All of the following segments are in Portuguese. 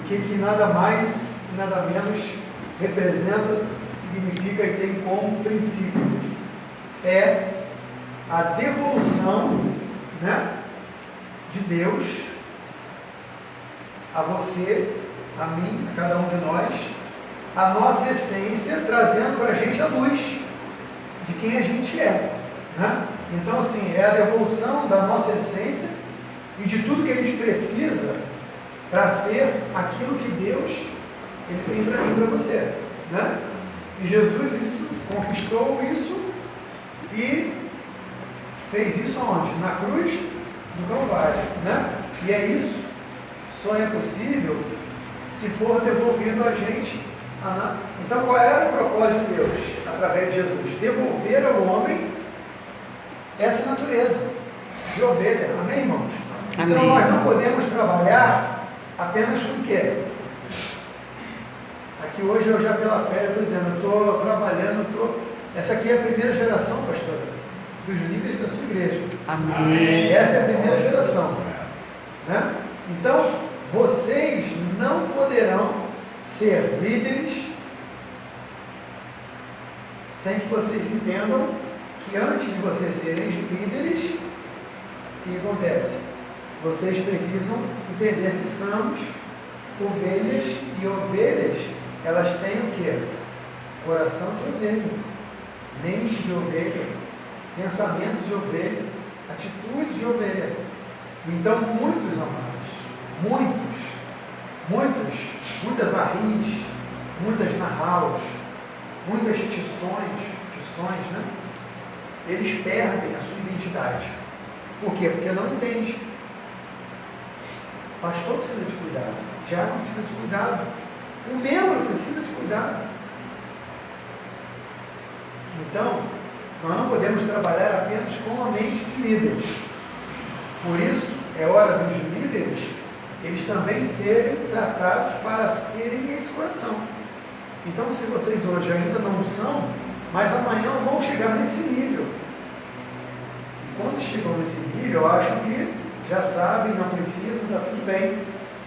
que nada mais, nada menos representa, significa e tem como princípio. É a devolução, né, de Deus a você, a mim, a cada um de nós, a nossa essência, trazendo para a gente a luz de quem a gente é, né? Então, assim, é a devolução da nossa essência e de tudo que a gente precisa para ser aquilo que Deus ele tem para mim, para você, né? E Jesus conquistou isso e fez isso aonde? Na cruz do Calvário, né? E é isso, só é possível se for devolvido a gente. Então, qual era o propósito de Deus através de Jesus? Devolver ao homem essa natureza de ovelha. Amém, irmãos? Amém. Então, nós não podemos trabalhar apenas com o quê? Aqui hoje, eu já pela fé, eu estou dizendo, eu estou trabalhando, essa aqui é a primeira geração, pastora, dos líderes da sua igreja. Amém. Essa é a primeira geração, né? Então, vocês não poderão ser líderes sem que vocês entendam que antes de vocês serem líderes, o que acontece? Vocês precisam entender que somos ovelhas, e ovelhas, elas têm o quê? Coração de ovelha, mente de ovelha, pensamento de ovelha, atitude de ovelha. Então, muitos amados, muitas arris, muitas narraus, muitas tições, né? Eles perdem a sua identidade. Por quê? Porque não entende. O pastor precisa de cuidado, o diácono precisa de cuidado, o membro precisa de cuidado. Então, nós não podemos trabalhar apenas com a mente de líderes. Por isso, é hora dos líderes, eles também serem tratados para terem esse coração. Então, se vocês hoje ainda não são, mas amanhã vão chegar nesse nível. E quando chegam nesse nível, eu acho que já sabem, não precisam, está tudo bem.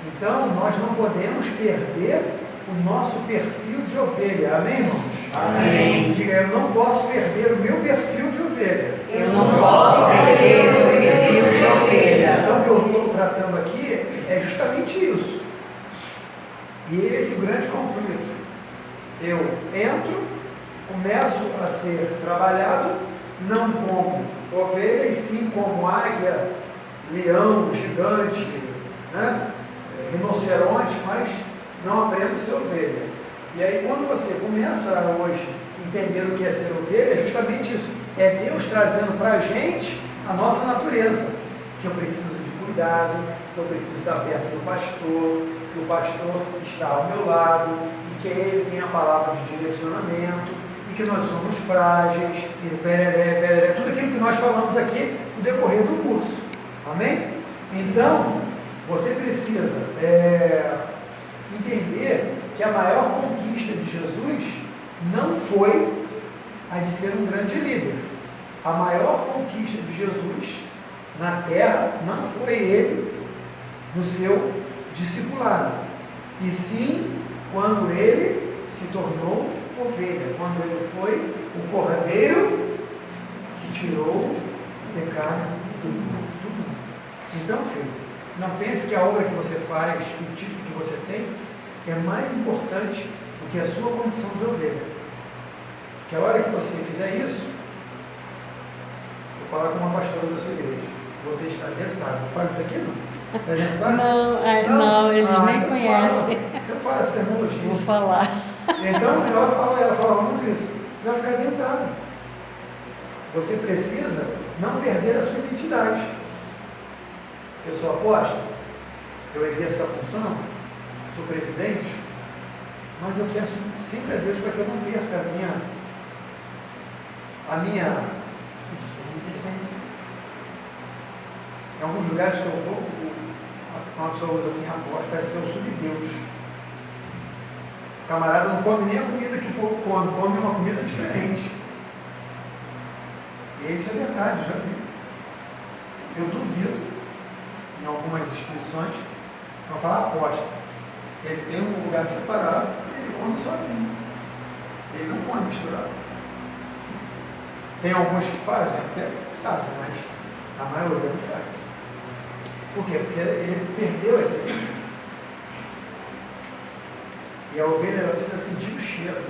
Então, nós não podemos perder o nosso perfil de ovelha. Amém, irmãos? Amém. Diga, eu não posso perder o meu perfil de ovelha. Eu não posso perder o meu perfil de ovelha. Então, o que eu estou tratando aqui é justamente isso. E esse é o grande conflito. Eu entro, começo a ser trabalhado, não como ovelha, e sim como águia, leão, gigante, né? Rinoceronte, mas não aprendo a ser ovelha. E aí, quando você começa hoje a entender o que é ser ovelha, é justamente isso. É Deus trazendo para a gente a nossa natureza, que eu preciso de cuidado, que eu preciso estar perto do pastor, que o pastor está ao meu lado, e que ele tem a palavra de direcionamento, e que nós somos frágeis, e tudo aquilo que nós falamos aqui no decorrer do curso. Amém? Então, você precisa entender que a maior conquista de Jesus não foi a de ser um grande líder. A maior conquista de Jesus na terra não foi ele no seu discipulado, e sim quando ele se tornou ovelha, quando ele foi o cordeiro que tirou o pecado do mundo. Então, filho, não pense que a obra que você faz, que o título que você tem, é mais importante do que a sua condição de ovelha. Que a hora que você fizer isso, vou falar com uma pastora da sua igreja. Você está dentro da água. Tu fala isso aqui, não? Está dentro da água? Não, eles nem conhecem. Eu falo essa terminologia. Vou falar. Então, ela fala muito isso. Você vai ficar dentro da água. Você precisa não perder a sua identidade. Eu sou apóstolo, eu exerço a função, sou presidente, mas eu peço sempre a Deus para que eu não perca a minha essência. Em alguns lugares que eu vou, uma pessoa usa assim, apóstolo, parece ser um subdeus. O camarada não come nem a comida que o povo come uma comida diferente. E isso é verdade, já vi. Eu duvido, em algumas instituições, vão falar apóstolo. Ele tem um lugar separado, ele come sozinho. Ele não come misturado. Tem alguns que fazem, até fazem, mas a maioria não faz. Por quê? Porque ele perdeu essa essência. E a ovelha, ela precisa sentir o cheiro.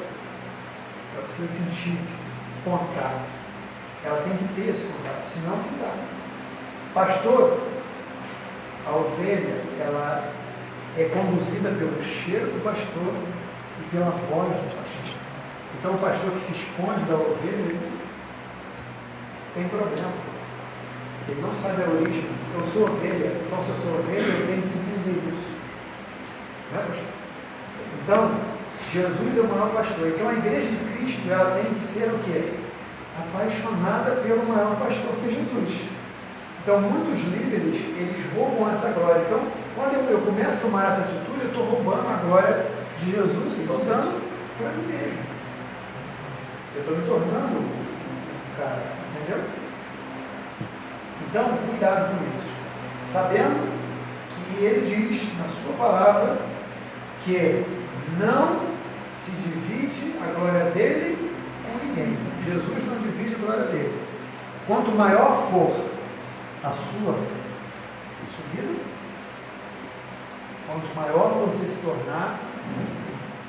Ela precisa sentir contato. Ela tem que ter esse contato, senão não dá. Pastor, a ovelha, ela é conduzida pelo cheiro do pastor e pela voz do pastor. Então o pastor que se esconde da ovelha, ele tem problema. Ele não sabe a origem. Eu sou ovelha, então se eu sou ovelha, eu tenho que entender isso. Não é, pastor? Então, Jesus é o maior pastor. Então a igreja de Cristo, ela tem que ser o quê? Apaixonada pelo maior pastor que é Jesus. Então muitos líderes, eles roubam essa glória. Então, quando eu começo a tomar essa atitude, eu estou roubando a glória de Jesus e estou dando para mim mesmo. Eu estou me tornando um cara, entendeu? Então, cuidado com isso. Sabendo que ele diz na sua palavra que não se divide a glória dele com ninguém. Jesus não divide a glória dele. Quanto maior for a sua subida, quanto maior você se tornar,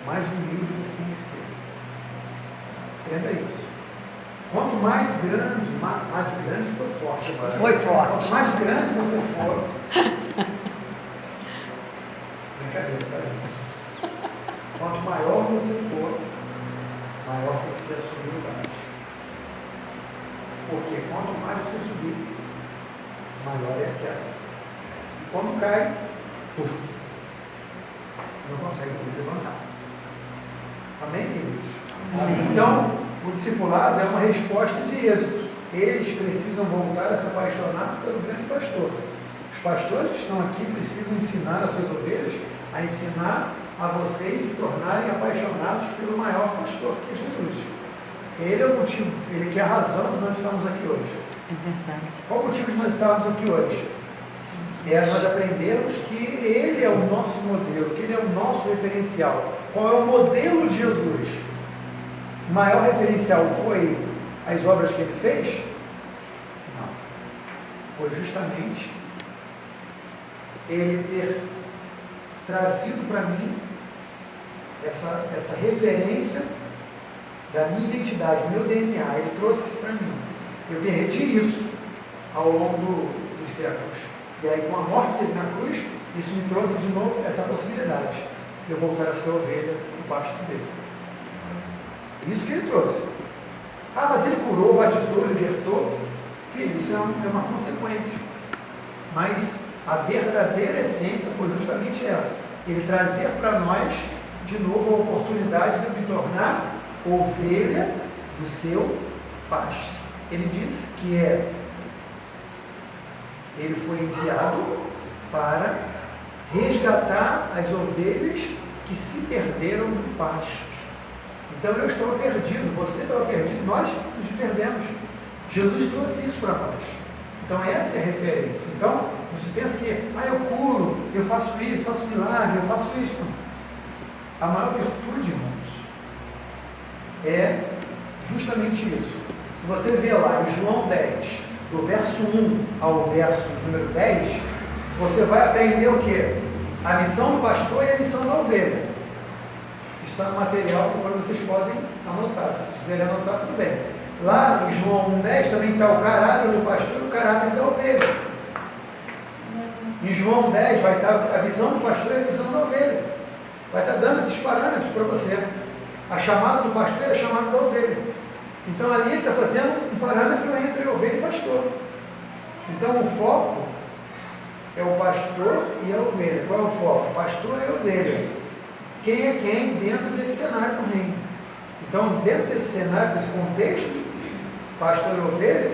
mais humilde você tem que ser. Aprenda isso. Quanto mais grande foi forte agora. Foi forte. Quanto mais grande você for, brincadeira, tá, gente? Quanto maior você for, maior tem que ser a sua humildade. Porque quanto mais você subir, maior é a queda. E quando cai, puf, não consegue levantar. Amém, queridos? Amém. Então, o discipulado é uma resposta de êxito. Eles precisam voltar a se apaixonar pelo grande pastor. Os pastores que estão aqui precisam ensinar as suas ovelhas a ensinar a vocês se tornarem apaixonados pelo maior pastor, que é Jesus. Ele é o motivo, ele que é a razão de nós estarmos aqui hoje. É verdade. Qual o motivo de nós estarmos aqui hoje? É nós aprendermos que ele é o nosso modelo, que ele é o nosso referencial. Qual é o modelo de Jesus? O maior referencial foi as obras que ele fez? Não. Foi justamente ele ter trazido para mim essa referência da minha identidade, do meu DNA. Ele trouxe para mim. Eu perdi isso ao longo dos séculos. E aí, com a morte dele na cruz, isso me trouxe de novo essa possibilidade de eu voltar a ser ovelha no pasto dele. Isso que ele trouxe. Ah, mas ele curou, batizou, libertou. Filho, isso é uma consequência. Mas a verdadeira essência foi justamente essa. Ele trazer para nós, de novo, a oportunidade de eu me tornar ovelha do seu pasto. Ele diz que ele foi enviado para resgatar as ovelhas que se perderam no pasto. Então eu estava perdido, você estava perdido, nós nos perdemos. Jesus trouxe isso para nós. Então essa é a referência. Então, você pensa que, eu curo, eu faço isso, faço milagre, eu faço isso. A maior virtude, irmãos, é justamente isso. Se você ver lá em João 10, do verso 1 ao verso número 10, você vai aprender o quê? A missão do pastor e a missão da ovelha. Isso está no material que agora vocês podem anotar. Se vocês quiserem anotar, tudo bem. Lá em João 1,10 também está o caráter do pastor e o caráter da ovelha. Em João 10 vai estar a visão do pastor e a visão da ovelha. Vai estar dando esses parâmetros para você. A chamada do pastor e a chamada da ovelha. Então ali ele está fazendo um parâmetro entre ovelha e pastor. Então o foco é o pastor e a ovelha. Qual é o foco? Pastor e ovelha. Quem é quem dentro desse cenário do reino? Então, dentro desse cenário, desse contexto, pastor e ovelha,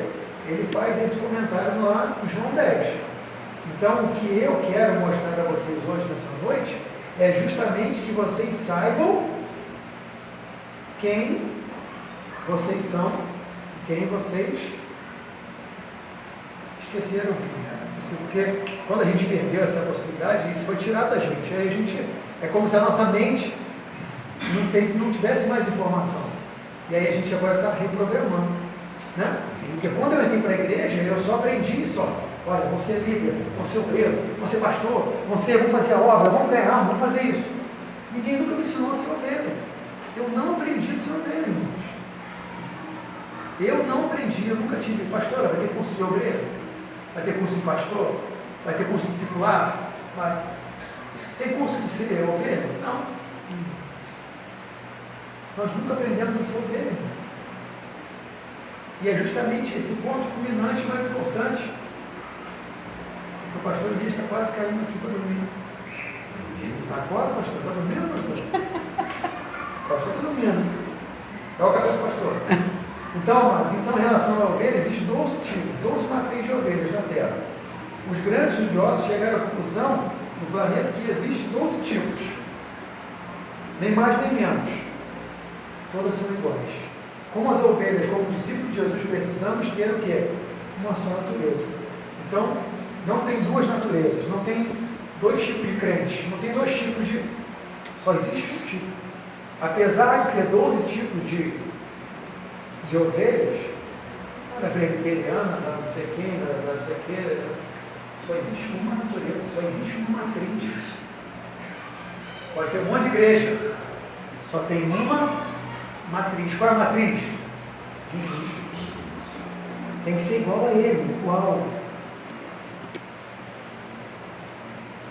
ele faz esse comentário lá em João 10. Então, o que eu quero mostrar para vocês hoje, nessa noite, é justamente que vocês saibam quem vocês são, quem vocês esqueceram quem era. Isso porque quando a gente perdeu essa possibilidade, isso foi tirado da gente. Aí a gente, é como se a nossa mente não tivesse mais informação. E aí a gente agora está reprogramando. Né? Porque quando eu entrei para a igreja, eu só aprendi isso. Olha, vou ser líder, vou ser obreiro, vou ser pastor, vamos fazer a obra, vamos ganhar, vamos fazer isso. Ninguém nunca me ensinou a ser ovelha. Eu não aprendi a ser ovelha, irmãos. Eu não aprendi, eu nunca tive. Pastora, vai ter curso de obreiro? Vai ter curso de pastor? Vai ter curso de discipular? Vai. Tem curso de ser ovelha? Não. Nós nunca aprendemos a ser ovelha. E é justamente esse ponto culminante mais importante. O pastor Elias está quase caindo aqui para dormir. Agora, pastor? Está dormindo, pastor? O pastor está dormindo. Dá o café do pastor. Então, mas, em relação à ovelha, existem 12 tipos, 12 matrizes de ovelhas na Terra. Os grandes estudiosos chegaram à conclusão no planeta que existem 12 tipos. Nem mais nem menos. Todas são iguais. Como as ovelhas, como discípulos de Jesus, precisamos ter o quê? Uma só natureza. Então, não tem duas naturezas, não tem dois tipos de crentes, não tem dois tipos de... Só existe um tipo. Apesar de ter 12 tipos de ovelhas, na presbiteriana, não sei quem, não sei o quê, só existe uma natureza, só existe uma matriz. Pode ter um monte de igreja, só tem uma matriz. Qual é a matriz? Jesus. Tem que ser igual a ele, igual.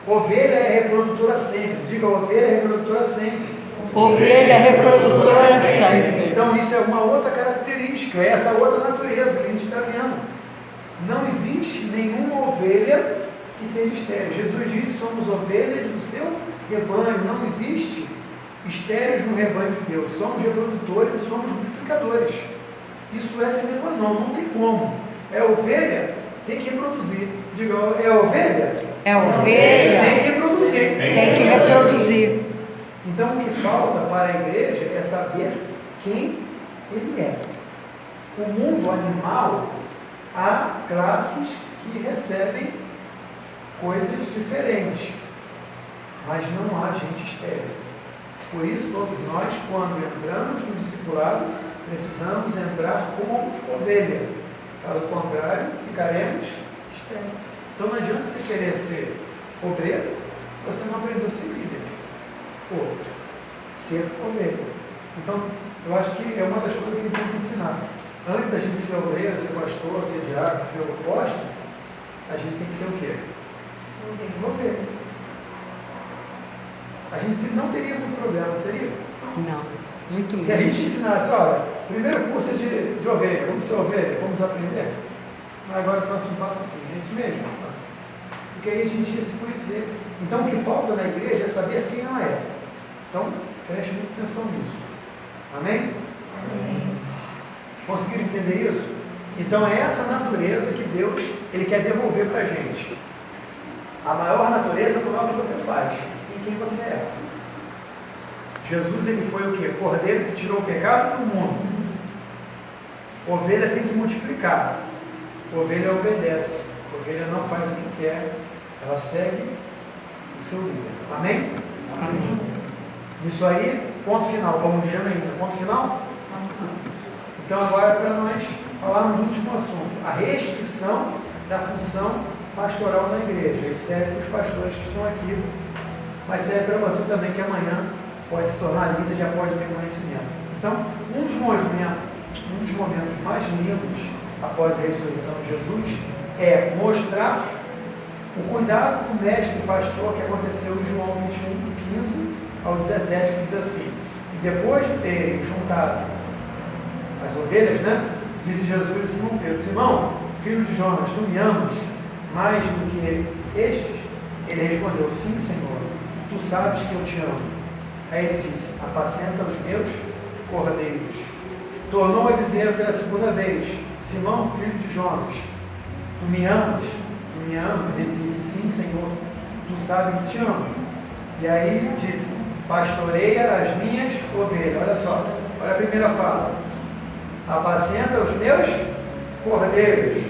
Ovelha é reprodutora sempre. Diga, ovelha é reprodutora sempre. Ovelha reprodutora sempre. Então isso é uma outra característica, é essa outra natureza que a gente está vendo. Não existe nenhuma ovelha que seja estéril. Jesus disse: somos ovelhas do seu rebanho. Não existe estéreis no rebanho de Deus. Somos reprodutores e somos multiplicadores. Isso é sine qua non, não tem como. É ovelha, tem que reproduzir. Diga, é ovelha? É ovelha. Tem que reproduzir. Tem que reproduzir. Então o que falta para a igreja é saber quem ele é. O mundo animal, há classes que recebem coisas diferentes, mas não há gente estéril. Por isso, todos nós, quando entramos no discipulado, precisamos entrar como ovelha. Caso contrário, ficaremos estéreis. Então não adianta você querer ser obreiro se você não aprendeu a ser líder. Ou ser ovelha. Então, eu acho que é uma das coisas que a gente tem que ensinar. Antes da gente ser obreiro, ser pastor, ser diácono, ser apóstolo, a gente tem que ser o quê? Ovelha. A gente não teria muito problema, seria? Não, muito menos. Se a gente ensinasse, olha, primeiro curso é de ovelha, vamos ser ovelha, vamos aprender. Agora o próximo passo é isso mesmo. Porque aí a gente ia se conhecer. Então o que falta na igreja é saber quem ela é. Então, preste muita atenção nisso. Amém? Amém. Conseguiram entender isso? Então é essa natureza que Deus ele quer devolver para a gente. A maior natureza não é o que você faz, e sim quem você é. Jesus ele foi o quê? Cordeiro que tirou o pecado do mundo. Ovelha tem que multiplicar. Ovelha obedece. Ovelha não faz o que quer. Ela segue o seu líder. Amém? Amém. Isso aí, ponto final. Como diz ainda, ponto final? Então agora para nós falarmos do último assunto. A restrição da função pastoral na igreja. Isso serve para os pastores que estão aqui, mas serve para você também que amanhã pode se tornar líder, já pode ter conhecimento. Então, um dos momentos mais lindos após a ressurreição de Jesus é mostrar o cuidado do mestre pastor que aconteceu em João 21, 15 ao 17, que diz assim: e depois de terem juntado as ovelhas, disse Jesus a Simão Pedro: Simão, filho de Jonas, tu me amas mais do que estes? Ele respondeu: sim, Senhor, tu sabes que eu te amo. Aí ele disse: apacenta os meus cordeiros. Tornou a dizer pela segunda vez: Simão, filho de Jonas, tu me amas? Tu me amas? Ele disse: sim, Senhor, tu sabes que te amo. E aí ele disse: pastoreia as minhas ovelhas. Olha só, olha a primeira fala: apacenta os meus cordeiros.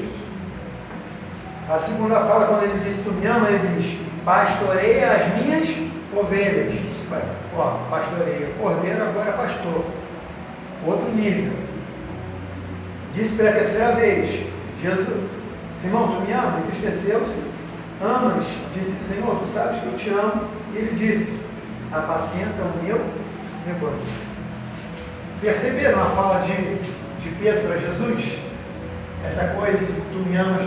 A segunda fala, quando ele diz tu me ama, ele diz, pastoreia as minhas ovelhas. Ó, pastoreia. Cordeiro agora é pastor. Outro nível. Disse pela terceira vez, Jesus, Simão, tu me ama? Entristeceu-se. Amas? Disse, Senhor, tu sabes que eu te amo. E ele disse, apacenta o meu rebanho. Perceberam a fala de Pedro para Jesus? Essa coisa de tu me amas,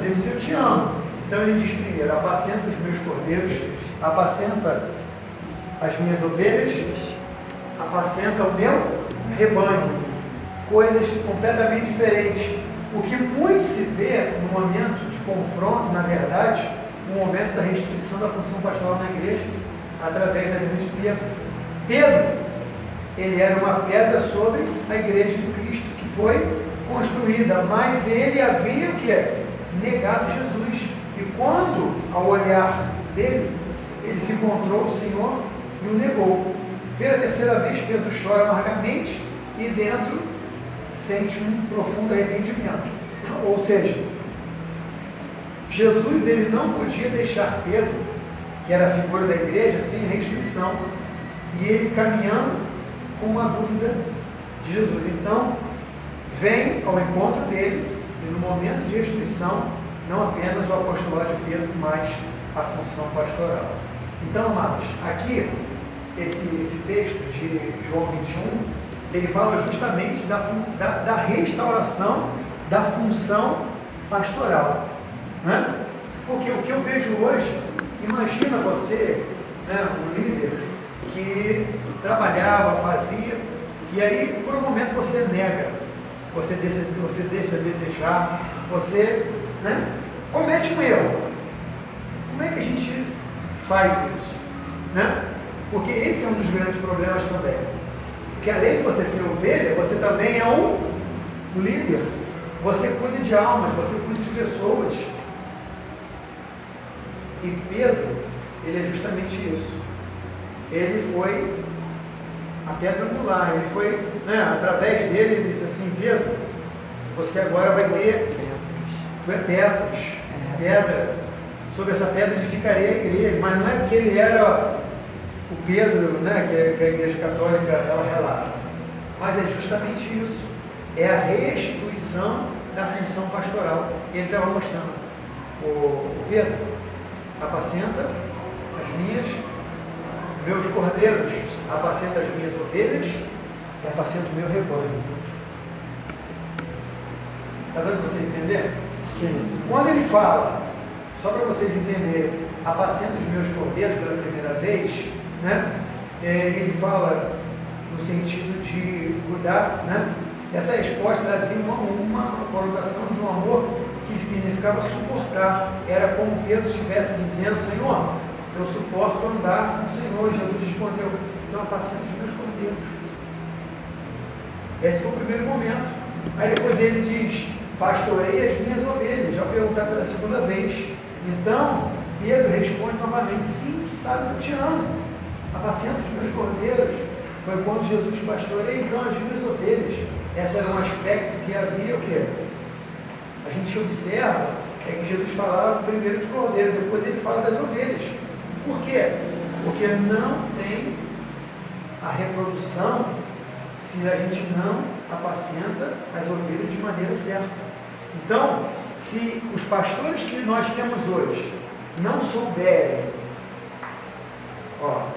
ele diz, eu te amo. Então ele diz primeiro, apacenta os meus cordeiros, apacenta as minhas ovelhas, apacenta o meu rebanho. Coisas completamente diferentes. O que muito se vê no momento de confronto, na verdade, no momento da restituição da função pastoral na igreja, através da vida de Pedro. Pedro, ele era uma pedra sobre a igreja de Cristo, que foi construída, mas ele havia o quê? Negado Jesus. E quando, ao olhar dele, ele se encontrou o Senhor e o negou. Pela terceira vez, Pedro chora amargamente e dentro sente um profundo arrependimento. Ou seja, Jesus ele não podia deixar Pedro, que era a figura da igreja, sem restrição, e ele caminhando com uma dúvida de Jesus. Então, vem ao encontro dele, e no momento de restituição, não apenas o apostolado de Pedro, mas a função pastoral. Então, amados, aqui, esse texto de João 21, ele fala justamente da restauração da função pastoral. Né? Porque o que eu vejo hoje, imagina você, né, um líder que trabalhava, fazia, e aí por um momento você nega, você deixa de desejar, você, né, comete um erro. Como é que a gente faz isso? Né? Porque esse é um dos grandes problemas também. Porque além de você ser ovelha, você também é um líder. Você cuida de almas, você cuida de pessoas. E Pedro, ele é justamente isso. Ele foi a pedra angular, ele foi, né, através dele, ele disse assim, Pedro, você agora vai ter, tu é pedra, sobre essa pedra edificarei a igreja, mas não é porque ele era o Pedro, né, que a igreja católica ela relata, mas é justamente isso, é a restituição da função pastoral. Ele estava mostrando, o Pedro, apacenta meus cordeiros, apacenta as minhas ovelhas e apacenta o meu rebanho. Está dando para você entender? Sim. Quando ele fala, só para vocês entenderem, apacenta os meus cordeiros pela primeira vez, né? Ele fala no sentido de cuidar, né? Essa resposta trazia uma conotação de um amor que significava suportar. Era como Pedro estivesse dizendo, Senhor, eu suporto andar com o Senhor. Jesus respondeu, então apacenta os meus cordeiros. Esse foi o primeiro momento. Aí depois ele diz, pastorei as minhas ovelhas. Já perguntar pela segunda vez. Então, Pedro responde novamente, sim, tu sabe que eu te amo. Apacenta os meus cordeiros. Foi quando Jesus pastoreia então as minhas ovelhas. Esse era um aspecto que havia o quê? A gente observa é que Jesus falava primeiro de cordeiro, depois ele fala das ovelhas. Por quê? Porque não tem a reprodução se a gente não apacenta as ovelhas de maneira certa. Então, se os pastores que nós temos hoje não souberem,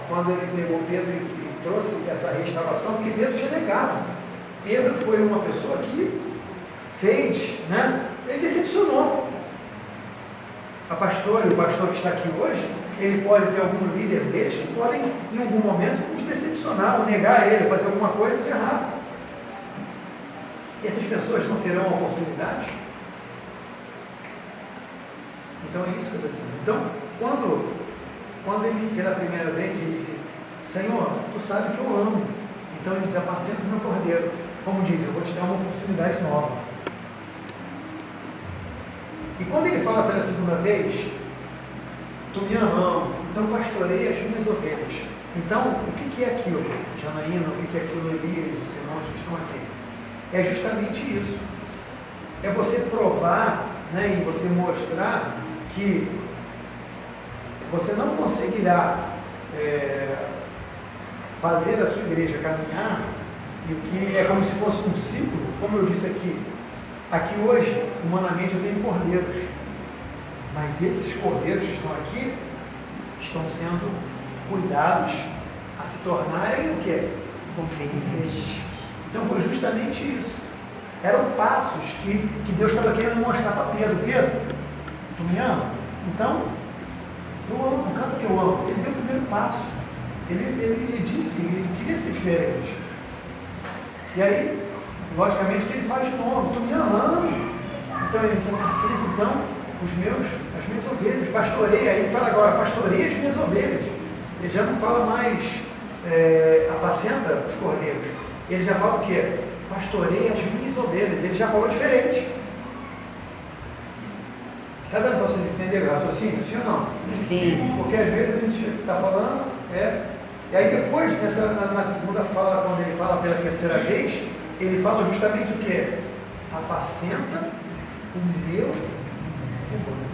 quando ele pegou Pedro e trouxe essa restauração, porque Pedro tinha negado. Pedro foi uma pessoa que fez, né? Ele decepcionou. O pastor que está aqui hoje, ele pode ter algum líder deles que podem, em algum momento, nos decepcionar, ou negar ele, fazer alguma coisa de errado. E essas pessoas não terão a oportunidade? Então é isso que eu estou dizendo. Então, quando ele, pela primeira vez, disse, Senhor, tu sabe que eu amo. Então ele diz, apacenta o meu cordeiro. Como diz, eu vou te dar uma oportunidade nova. E quando ele fala pela segunda vez, tu me amas, então pastorei as minhas ovelhas. Então, o que é aquilo? Janaína, o que é aquilo, Elias, os irmãos que estão aqui? É justamente isso. É você provar né, em você mostrar que você não conseguirá fazer a sua igreja caminhar, e que é como se fosse um ciclo, como eu disse aqui hoje, humanamente eu tenho cordeiros, mas esses cordeiros que estão aqui estão sendo cuidados a se tornarem o quê? Ovelhas. Então foi justamente isso. Eram passos que Deus estava querendo mostrar para Pedro. Pedro, tu me ama? Então, eu amo, o canto que eu amo. Ele deu o primeiro passo. Ele disse que ele queria ser diferente. E aí, logicamente, que ele faz de novo. Tu me ama? Então ele disse, apacenta então as minhas ovelhas. Pastoreia. Aí ele fala agora, pastoreia as minhas ovelhas. Ele já não fala mais apacenta os cordeiros. Ele já fala o quê? Pastoreia as minhas ovelhas. Ele já falou diferente. Está dando para vocês entenderem o raciocínio? Sim ou não? Sim. Porque às vezes a gente está falando, e aí depois, na segunda fala, quando ele fala pela terceira vez, ele fala justamente o quê? Apacenta o meu rebanho.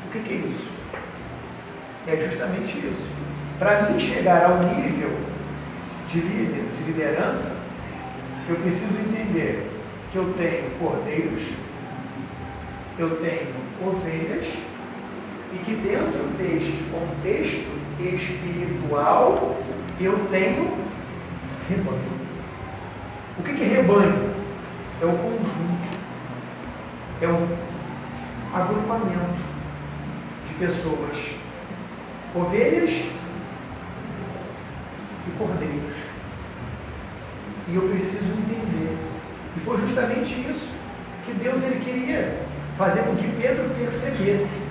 O que é isso? É justamente isso. Para mim chegar ao nível de líder, de liderança, eu preciso entender que eu tenho cordeiros, eu tenho ovelhas, e que dentro deste contexto espiritual eu tenho rebanho. O que é rebanho? É o conjunto, é um agrupamento de pessoas, ovelhas e cordeiros. E eu preciso entender. E foi justamente isso que Deus ele queria fazer com que Pedro percebesse.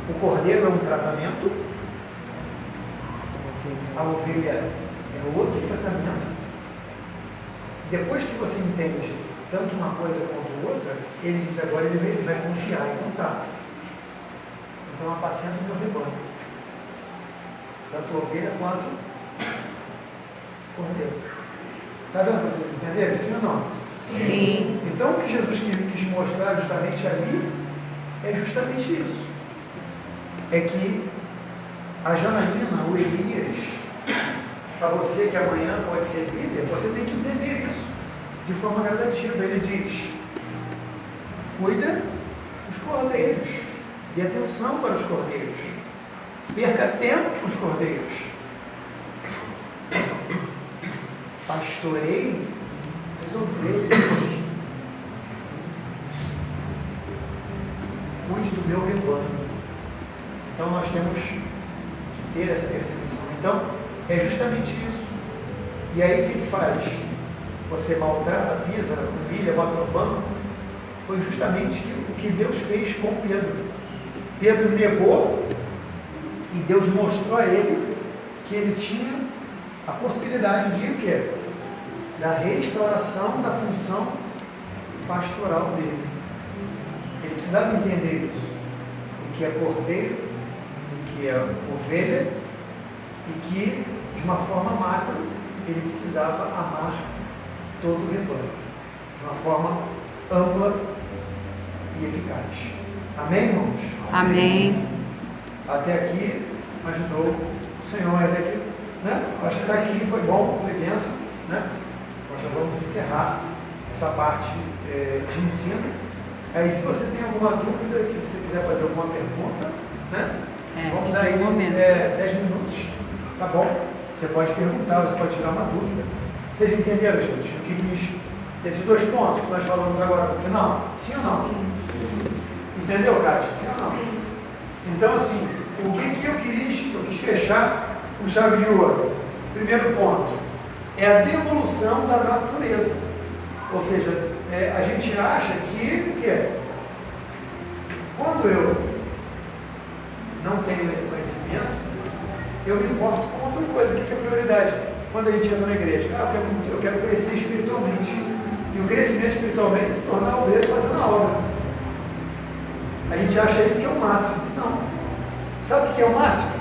O cordeiro é um tratamento, a ovelha é outro tratamento. Depois que você entende tanto uma coisa quanto outra, ele diz agora, ele vai confiar. Então tá. Então apacenta o meu rebanho. Tanto ovelha quanto cordeiro. Está dando para vocês entenderem? Sim ou não? Sim. Então o que Jesus quis mostrar justamente ali é justamente isso. É que a Janaína, o Elias, para você que amanhã pode ser líder, você tem que entender isso de forma gradativa. Ele diz, cuida dos cordeiros, dê atenção para os cordeiros, perca tempo com os cordeiros, pastoreie as ovelhas, cuide do meu rebanho. Então nós temos que ter essa percepção. Então é justamente isso. E aí o que faz? Você maltrata, pisa, humilha, bota no banco. Foi justamente o que Deus fez com Pedro. Pedro negou e Deus mostrou a ele que ele tinha a possibilidade de o quê? Da restauração da função pastoral dele. Ele precisava entender isso. O que é cordeiro, que é ovelha, e que, de uma forma macro, ele precisava amar todo o rebanho, de uma forma ampla e eficaz. Amém, irmãos? Amém. Até aqui ajudou o Senhor, até aqui, né? Acho que daqui foi bom, foi bênção, né? Nós já vamos encerrar essa parte de ensino. Aí, se você tem alguma dúvida, que você quiser fazer alguma pergunta, né? Vamos dar aí 10 minutos, tá bom? Você pode perguntar, você pode tirar uma dúvida. Vocês entenderam, gente? O que diz esses 2 pontos que nós falamos agora no final? Sim ou não? Sim. Entendeu, Kátia? Sim ou não? Sim. Então, assim, o que eu quis fechar com chave de ouro? Primeiro ponto, é a devolução da natureza. Ou seja, a gente acha que o quê? Quando eu não tenho esse conhecimento, eu me importo com outra coisa. O que é prioridade? Quando a gente entra na igreja, eu quero crescer espiritualmente. E o crescimento espiritualmente é se tornar obreiro fazendo a obra. A gente acha isso que é o máximo. Não. Sabe o que é o máximo?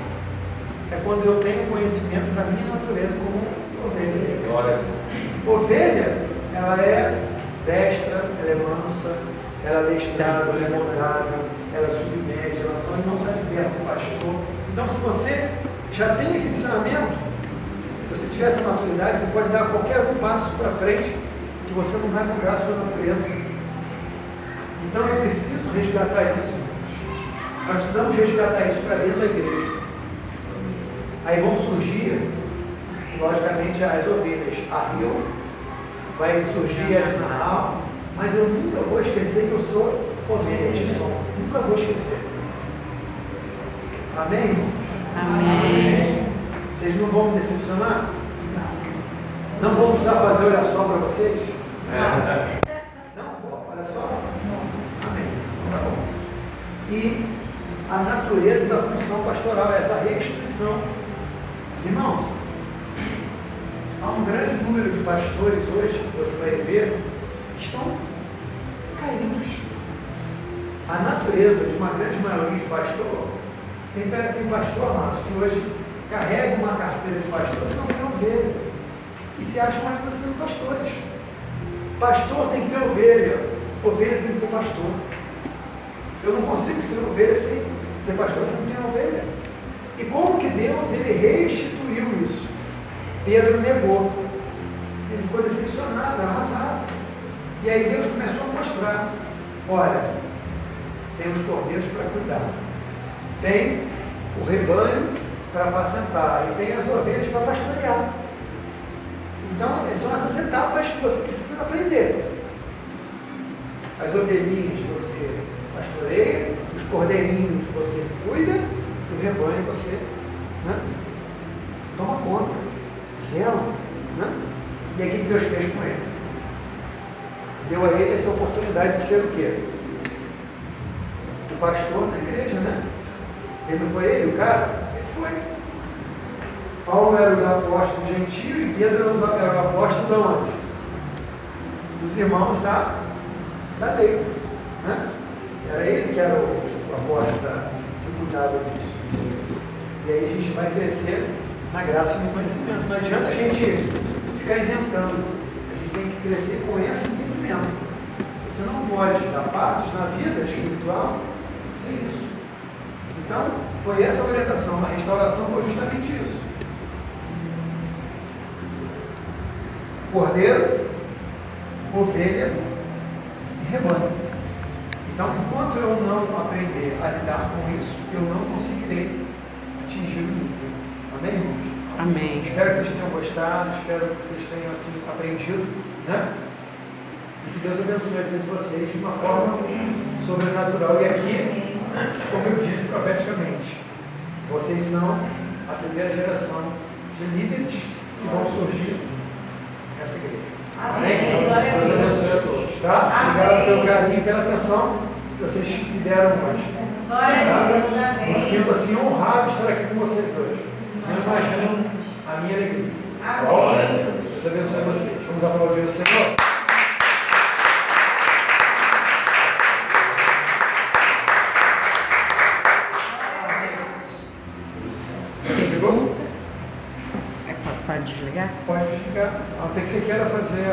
É quando eu tenho conhecimento da minha natureza como ovelha. Ovelha ela é destra, ela é mansa, ela é adestrada, ela é moldável, ela é submete, ela só não sai de perto do pastor. Então, se você já tem esse ensinamento, se você tiver essa maturidade, você pode dar qualquer um passo para frente que você não vai mudar a sua natureza. Então, eu preciso resgatar isso, irmãos. Nós precisamos resgatar isso para dentro da igreja. Aí vão surgir, logicamente, as ovelhas. A Rio, vai surgir as Nahal, mas eu nunca vou esquecer que eu sou ovelha de som. Nunca vou esquecer. Amém, irmãos? Amém. Vocês não vão me decepcionar? Não vou precisar fazer olha só para vocês? Não vou, olha só. Amém. Tá bom. E a natureza da função pastoral é essa restituição. Irmãos, há um grande número de pastores hoje, que você vai ver, que estão caídos. A natureza de uma grande maioria de pastor, tem pastor, amados, que hoje carrega uma carteira de pastor e não tem ovelha. E se acham ainda sendo pastores. Pastor tem que ter ovelha, ovelha tem que ter pastor. Eu não consigo ser ovelha sem ser pastor se não tem ovelha. E como que Deus ele restituiu isso? Pedro negou. Ele ficou decepcionado, arrasado. E aí Deus começou a mostrar: olha, tem os cordeiros para cuidar, tem o rebanho para apacentar, e tem as ovelhas para pastorear. Então, são essas etapas que você precisa aprender. As ovelhinhas você pastoreia, os cordeirinhos você cuida, e o rebanho você, né, toma conta, zela, né? E aí o que Deus fez com ele? Deu a ele essa oportunidade de ser o quê? O pastor da igreja, né? Ele não foi ele, o cara? Ele foi. Paulo era os apóstolos gentios e Pedro era o apóstolo de onde? Dos irmãos da lei, né? Era ele que era o apóstolo que cuidava disso. E aí a gente vai crescer na graça e no conhecimento. Não adianta a gente ficar inventando. A gente tem que crescer com esse entendimento. Você não pode dar passos na vida espiritual sem isso. Então, foi essa a orientação. A restauração foi justamente isso. Cordeiro, ovelha e rebanho. Então, enquanto eu não aprender a lidar com isso, eu não conseguirei atingir o nível. Amém, irmãos? Amém. Espero que vocês tenham gostado, espero que vocês tenham assim aprendido, né? E que Deus abençoe a vida de vocês de uma forma sobrenatural. E aqui, como eu disse profeticamente, vocês são a primeira geração de líderes que vão surgir nessa igreja. Amém? Deus abençoe a todos, tá? Obrigado pelo carinho e pela atenção que vocês me deram hoje. Tá? Me sinto assim honrado de estar aqui com vocês hoje. Não imaginam a minha alegria. Amém. Deus abençoe vocês. Vamos aplaudir o Senhor. Pode desligar? Pode desligar. A não ser que você queira fazer